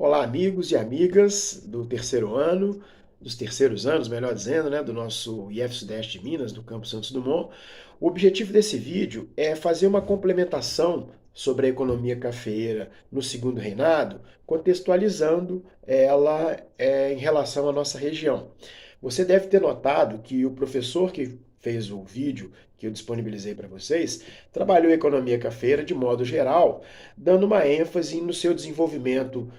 Olá, amigos e amigas do terceiro ano, dos terceiros anos, melhor dizendo, né, do nosso IF-Sudeste de Minas, do Campo Santos Dumont. O objetivo desse vídeo é fazer uma complementação sobre a economia cafeeira no segundo reinado, contextualizando ela em relação à nossa região. Você deve ter notado que o professor que fez o vídeo que eu disponibilizei para vocês trabalhou economia cafeeira de modo geral, dando uma ênfase no seu desenvolvimento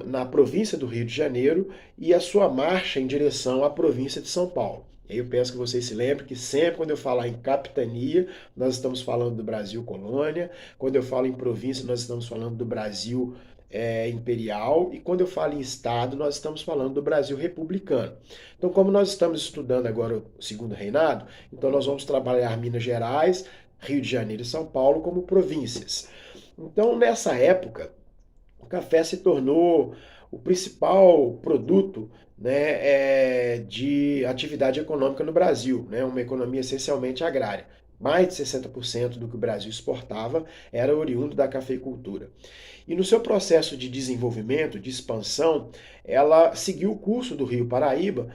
na província do Rio de Janeiro e a sua marcha em direção à província de São Paulo. Eu peço que vocês se lembrem que sempre quando eu falar em capitania, nós estamos falando do Brasil colônia, quando eu falo em província, nós estamos falando do Brasil imperial, e quando eu falo em Estado, nós estamos falando do Brasil republicano. Então, como nós estamos estudando agora o segundo reinado, então nós vamos trabalhar Minas Gerais, Rio de Janeiro e São Paulo como províncias. Então, nessa época, o café se tornou o principal produto, né, de atividade econômica no Brasil, né, uma economia essencialmente agrária. Mais de 60% do que o Brasil exportava era oriundo da cafeicultura. E no seu processo de desenvolvimento, de expansão, ela seguiu o curso do Rio Paraíba,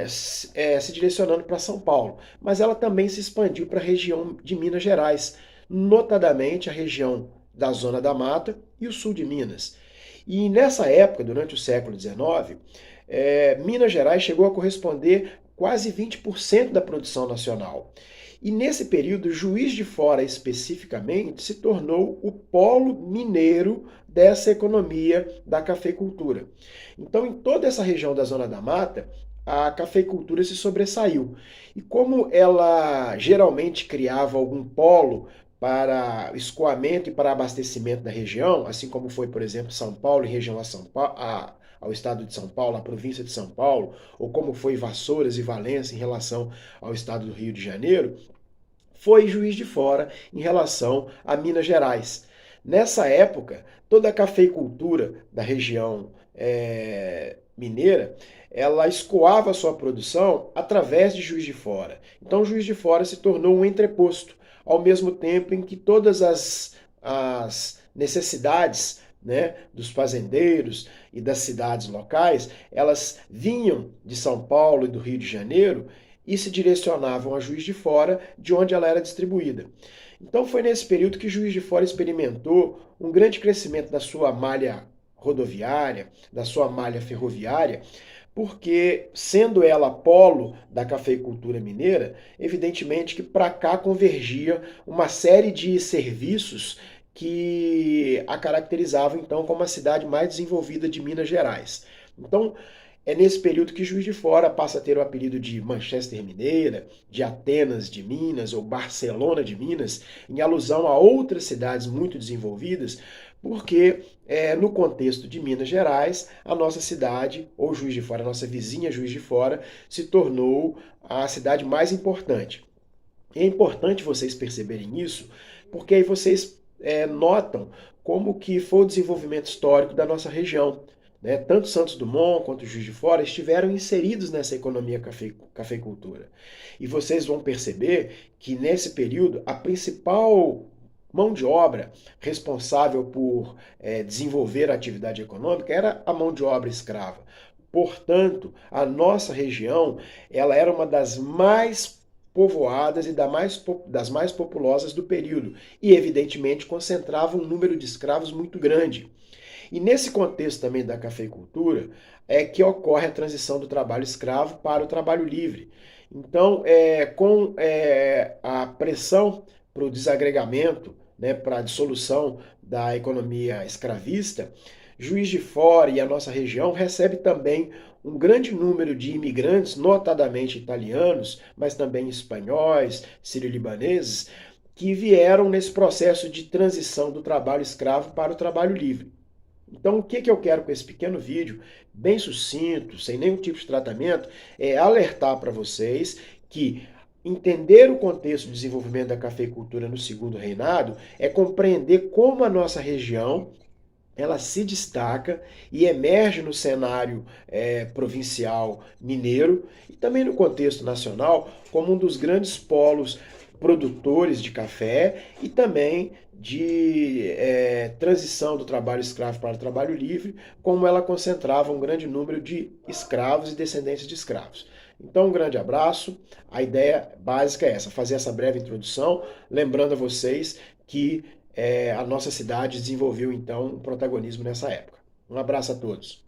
se direcionando para São Paulo, mas ela também se expandiu para a região de Minas Gerais, notadamente a região da Zona da Mata e o sul de Minas. E nessa época, durante o século XIX, Minas Gerais chegou a corresponder quase 20% da produção nacional. E nesse período, Juiz de Fora especificamente se tornou o polo mineiro dessa economia da cafeicultura. Então, em toda essa região da Zona da Mata, a cafeicultura se sobressaiu. E como ela geralmente criava algum polo para escoamento e para abastecimento da região, assim como foi, por exemplo, São Paulo em região a São Paulo, ao estado de São Paulo, à província de São Paulo, ou como foi Vassouras e Valença em relação ao estado do Rio de Janeiro, foi Juiz de Fora em relação a Minas Gerais. Nessa época, toda a cafeicultura da região mineira, ela escoava a sua produção através de Juiz de Fora. Então, Juiz de Fora se tornou um entreposto, ao mesmo tempo em que todas as necessidades, né, dos fazendeiros e das cidades locais, elas vinham de São Paulo e do Rio de Janeiro e se direcionavam a Juiz de Fora, de onde ela era distribuída. Então foi nesse período que Juiz de Fora experimentou um grande crescimento da sua malha rodoviária, da sua malha ferroviária, porque, sendo ela polo da cafeicultura mineira, evidentemente que para cá convergia uma série de serviços que a caracterizavam então como a cidade mais desenvolvida de Minas Gerais. Então, é nesse período que Juiz de Fora passa a ter o apelido de Manchester Mineira, de Atenas de Minas ou Barcelona de Minas, em alusão a outras cidades muito desenvolvidas, porque no contexto de Minas Gerais, a nossa cidade, ou Juiz de Fora, a nossa vizinha Juiz de Fora, se tornou a cidade mais importante. E é importante vocês perceberem isso, porque aí vocês notam como que foi o desenvolvimento histórico da nossa região. Né? Tanto Santos Dumont quanto Juiz de Fora estiveram inseridos nessa economia cafeicultura. E vocês vão perceber que nesse período a principal mão de obra responsável por desenvolver a atividade econômica era a mão de obra escrava. Portanto, a nossa região ela era uma das mais povoadas e das mais populosas do período e, evidentemente, concentrava um número de escravos muito grande. E nesse contexto também da cafeicultura é que ocorre a transição do trabalho escravo para o trabalho livre. Então, com a pressão para o desagregamento, né, para a dissolução da economia escravista, Juiz de Fora e a nossa região recebe também um grande número de imigrantes, notadamente italianos, mas também espanhóis, sírio-libaneses, que vieram nesse processo de transição do trabalho escravo para o trabalho livre. Então, o que eu quero com esse pequeno vídeo, bem sucinto, sem nenhum tipo de tratamento, é alertar para vocês que entender o contexto de desenvolvimento da cafeicultura no segundo reinado é compreender como a nossa região ela se destaca e emerge no cenário provincial mineiro e também no contexto nacional como um dos grandes polos produtores de café e também de transição do trabalho escravo para o trabalho livre, como ela concentrava um grande número de escravos e descendentes de escravos. Então, um grande abraço. A ideia básica é essa, fazer essa breve introdução, lembrando a vocês que a nossa cidade desenvolveu então um protagonismo nessa época. Um abraço a todos.